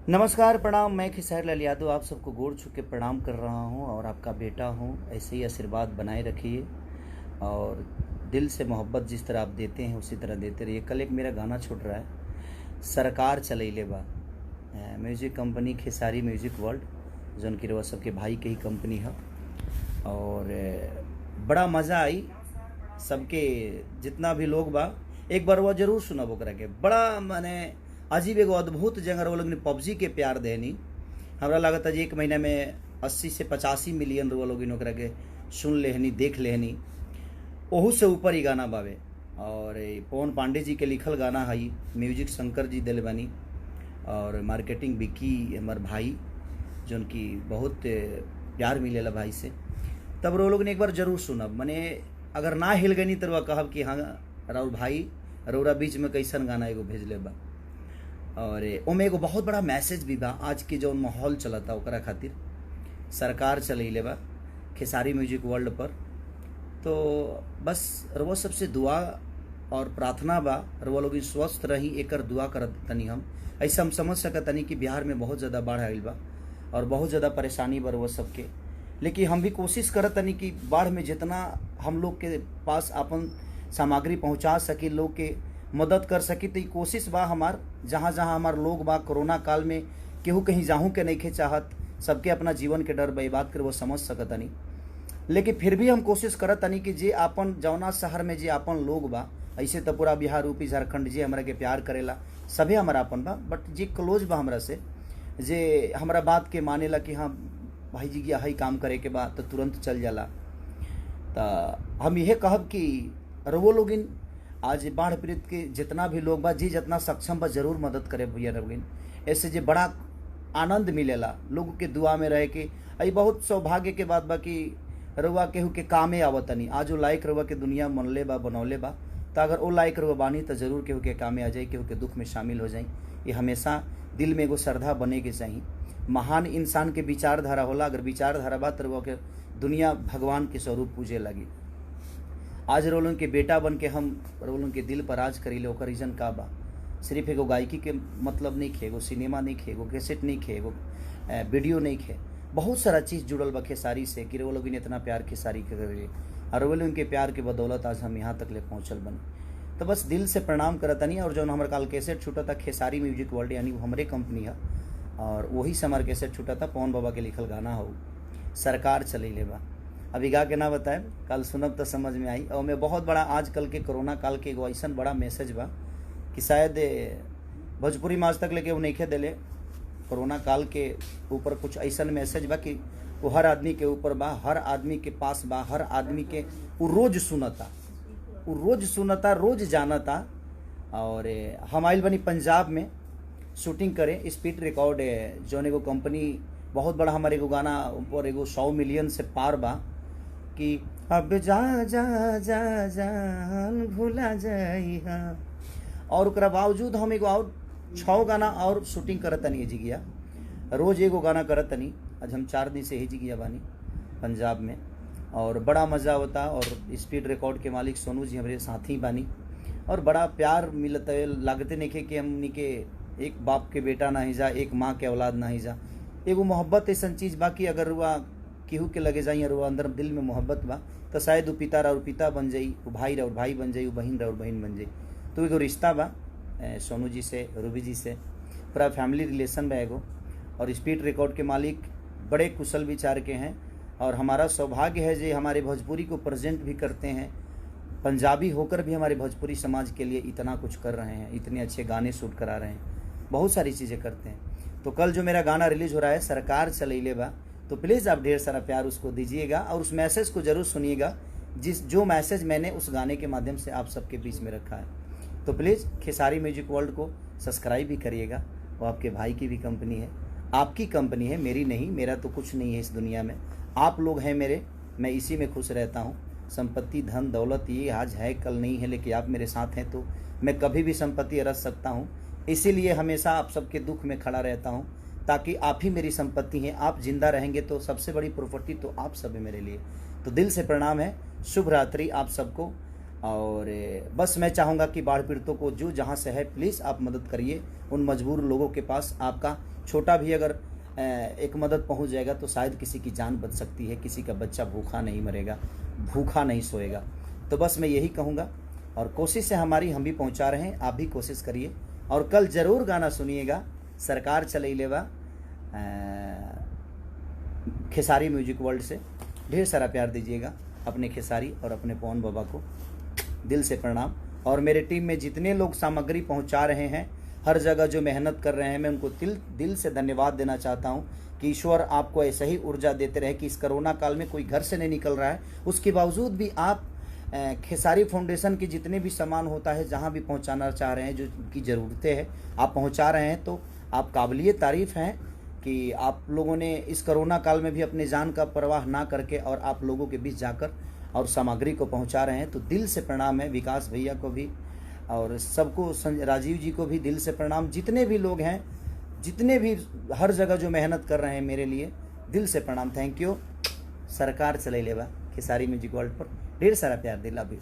नमस्कार, प्रणाम। मैं खेसारी लाल यादव आप सबको गोड़ छू के प्रणाम कर रहा हूँ और आपका बेटा हूँ। ऐसे ही आशीर्वाद बनाए रखिए और दिल से मोहब्बत जिस तरह आप देते हैं उसी तरह देते रहिए। कल एक मेरा गाना छूट रहा है, सरकार चलैले बा, music company Khesari music world, जौन की रउआ सबके भाई के ही कंपनी है। और बड़ा मज़ा आई सबके, जितना भी लोग बा एक बार वो जरूर सुनब ओकरा के। बड़ा माने अजीब एगो अद्भुत जगह वो लोग ने पबजी के प्यार देनी। हमरा लागत है जी एक महीना में 80 से 85 मिलियन वो लोग ओकरा के सुन लेहनी, देख लेहनी। ओहू से ऊपर ही गाना बावे। और पवन पांडे जी के लिखल गाना है, म्यूजिक शंकर जी दिल बनी और मार्केटिंग बिक्की हमार भाई, जौन की बहुत प्यार मिलेला भाई से। तब वो लोग ने एक बार जरूर सुनब। मने अगर ना हिल गई तो वह कहब कि हाँ राउर भाई रौरा बीच में कैसन गाना एगो भेजले बा। और ओमे एगो बहुत बड़ा मैसेज भी बा आज के जो माहौल चलता ओकरा खातिर। सरकार चलैले बा खेसारी म्यूजिक वर्ल्ड पर, तो बस रउआ सबसे दुआ और प्रार्थना बा रउआ लोग स्वस्थ रही, एकर दुआ करत तनी। हम ऐसा हम समझ सकत तनी कि बिहार में बहुत ज़्यादा बाढ़ आइल बा और बहुत ज़्यादा परेशानी बा रउआ सबके, लेकिन हम भी कोशिश करत तनी कि बाढ़ में जितना हम लोग के पास अपन सामग्री पहुंचा सकी, लोग के मदद कर सकी, तो कोशिश बा हमार। जहाँ जहाँ हमार लोग बा कोरोना काल में केहू कहीं जाहूँ के नहीं खे चाहत, सबके अपना जीवन के डर बर्बाद कर वो समझ सकतनी, लेकिन फिर भी हम कोशिश करतनी कि जे अपन जौना शहर में जे अपन लोग बा, ऐसे तो पूरा बिहार यूपी झारखंड जे हमरा के प्यार करेला सभी हमारा अपन बा, बट जे क्लोज बा हमरा से, जे हमारा बात के मानेला कि हाँ भाई जी की यही काम करे के बाद तो तुरंत चल जाला। तो हम यह कहब कि रवो लोगिन आज बाढ़ पीड़ित के जितना भी लोग बा, जी जितना सक्षम बा जरूर मदद करे भैया लोगिन। ऐसे जे बड़ा आनंद मिलेला लोग के दुआ में रहे के। आई बहुत सौभाग्य के बात बा कि रउआ केहू के कामे आवतनी। आज वो लायक रउआ के दुनिया मनले बा, बनौले बा, तो अगर वो लायक रउआ बानी तो जरूर केहू के कामे आ जाए, केहू के दुख में शामिल हो जाए। ये हमेशा दिल में एगो श्रद्धा बने के चाहिए। महान इंसान के विचारधारा होला, अगर विचारधारा बा तो रउआ के दुनिया भगवान के स्वरूप पूजे लगी। आज रोलन के बेटा बन के हम रोलन के दिल पर राज करीले, ओकर रीजन का बा। सिर्फ एगो गायकी के मतलब नहीं खे, एगो सिनेमा नहीं खे, एगो कैसेट नहीं खे, एगो वीडियो नहीं खे, बहुत सारा चीज़ जुड़ल बा खेसारी से कि वो लोग इतना प्यार खेसारी के करेले और वो लोग उनके प्यार के बदौलत आज हम यहाँ तक ले पहुँचल बने। तो बस दिल से प्रणाम करतनी। और जो हमारे काल कैसेट छूटा था खेसारी म्यूजिक वर्ल्ड, यानी वो हमारे कंपनी है, और वही से हमारे कैसेट छूटा था। पवन बाबा के लिखल गाना हो सरकार चलैले बा। अभी गा के ना बताए, कल सुनब तो समझ में आई। और मैं बहुत बड़ा आजकल के कोरोना काल के एगो ऐसा बड़ा मैसेज बा कि शायद भोजपुरी में आज तक लेके वो नहीं दिले। कोरोना काल के ऊपर कुछ ऐसा मैसेज बा कि वो हर आदमी के ऊपर बा, हर आदमी के पास बा, हर आदमी के वो रोज सुनता, रोज जानता। और हम आइल बनी पंजाब में शूटिंग करे, स्पीड रिकॉर्ड जौन एगो कंपनी बहुत बड़ा हमारे एगो गाना ऊपर एगो 100 मिलियन से पार बा कि अब जा जा जा जान भूला जाइहा। और ओकरा बावजूद हम एगो और 6 गाना और शूटिंग करतनी जिगिया, रोज एगो गाना करतनी। आज हम 4 दिन से ही जिगिया बानी पंजाब में, और बड़ा मज़ा होता। और स्पीड रिकॉर्ड के मालिक सोनू जी हमारे साथी बानी, और बड़ा प्यार मिलता है। लागते नहीं कि हमनी के एक बाप के बेटा नहीं जा, एक माँ के औलाद नहीं जा। एगो मोहब्बत ऐसा चीज़ बा कि अगर रुआ केहू के लगे जाई और अंदर दिल में मोहब्बत बा तो शायद वो पिता और पिता बन जाई, वो भाई और भाई बन जाई, वो बहन और बहन बन जाई। तो एगो रिश्ता बा सोनू जी से, रूबी जी से, पूरा फैमिली रिलेशन बा एगो। और स्पीड रिकॉर्ड के मालिक बड़े कुशल विचार के हैं, और हमारा सौभाग्य है जो हमारे भोजपुरी को प्रेजेंट भी करते हैं। पंजाबी होकर भी हमारे भोजपुरी समाज के लिए इतना कुछ कर रहे हैं, इतने अच्छे गाने शूट करा रहे हैं, बहुत सारी चीज़ें करते हैं। तो कल जो मेरा गाना रिलीज हो रहा है सरकार चलैले बा, तो प्लीज़ आप ढेर सारा प्यार उसको दीजिएगा और उस मैसेज को ज़रूर सुनिएगा, जो मैसेज मैंने उस गाने के माध्यम से आप सबके बीच में रखा है। तो प्लीज़ खेसारी म्यूजिक वर्ल्ड को सब्सक्राइब भी करिएगा। वो आपके भाई की भी कंपनी है, आपकी कंपनी है, मेरी नहीं। मेरा तो कुछ नहीं है इस दुनिया में, आप लोग हैं मेरे, मैं इसी में खुश रहता हूँ। संपत्ति धन दौलत ये आज है कल नहीं है, लेकिन आप मेरे साथ हैं तो मैं कभी भी संपत्ति रख सकता हूँ। इसीलिए हमेशा आप सबके दुख में खड़ा रहता हूँ, ताकि आप ही मेरी संपत्ति हैं। आप जिंदा रहेंगे तो सबसे बड़ी प्रॉपर्टी तो आप सब है मेरे लिए। तो दिल से प्रणाम है, शुभ रात्रि आप सबको। और बस मैं चाहूँगा कि बाढ़ पीड़ितों को जो जहाँ से है प्लीज़ आप मदद करिए। उन मजबूर लोगों के पास आपका छोटा भी अगर एक मदद पहुँच जाएगा तो शायद किसी की जान बच सकती है, किसी का बच्चा भूखा नहीं मरेगा, भूखा नहीं सोएगा। तो बस मैं यही कहूँगा, और कोशिश है हमारी, हम भी पहुँचा रहे हैं, आप भी कोशिश करिए। और कल ज़रूर गाना सुनिएगा, सरकार चलई लेवा खेसारी म्यूजिक वर्ल्ड से। ढेर सारा प्यार दीजिएगा अपने खेसारी और अपने पवन बाबा को, दिल से प्रणाम। और मेरे टीम में जितने लोग सामग्री पहुंचा रहे हैं, हर जगह जो मेहनत कर रहे हैं, मैं उनको दिल से धन्यवाद देना चाहता हूं कि ईश्वर आपको ऐसे ही ऊर्जा देते रहे कि इस कोरोना काल में कोई घर से नहीं निकल रहा है, उसके बावजूद भी आप खेसारी फाउंडेशन के जितने भी सामान होता है, जहां भी पहुंचाना चाह रहे हैं, जो उनकी ज़रूरतें हैं, आप पहुंचा रहे हैं। तो आप काबिलिए तारीफ़ हैं कि आप लोगों ने इस कोरोना काल में भी अपने जान का परवाह ना करके और आप लोगों के बीच जाकर और सामग्री को पहुंचा रहे हैं। तो दिल से प्रणाम है विकास भैया को भी, और सबको, राजीव जी को भी दिल से प्रणाम। जितने भी लोग हैं, जितने भी हर जगह जो मेहनत कर रहे हैं मेरे लिए, दिल से प्रणाम। Thank you. सरकार चले लेवा खेसारी म्यूजिक वर्ल्ड पर ढेर सारा प्यार दिला भी।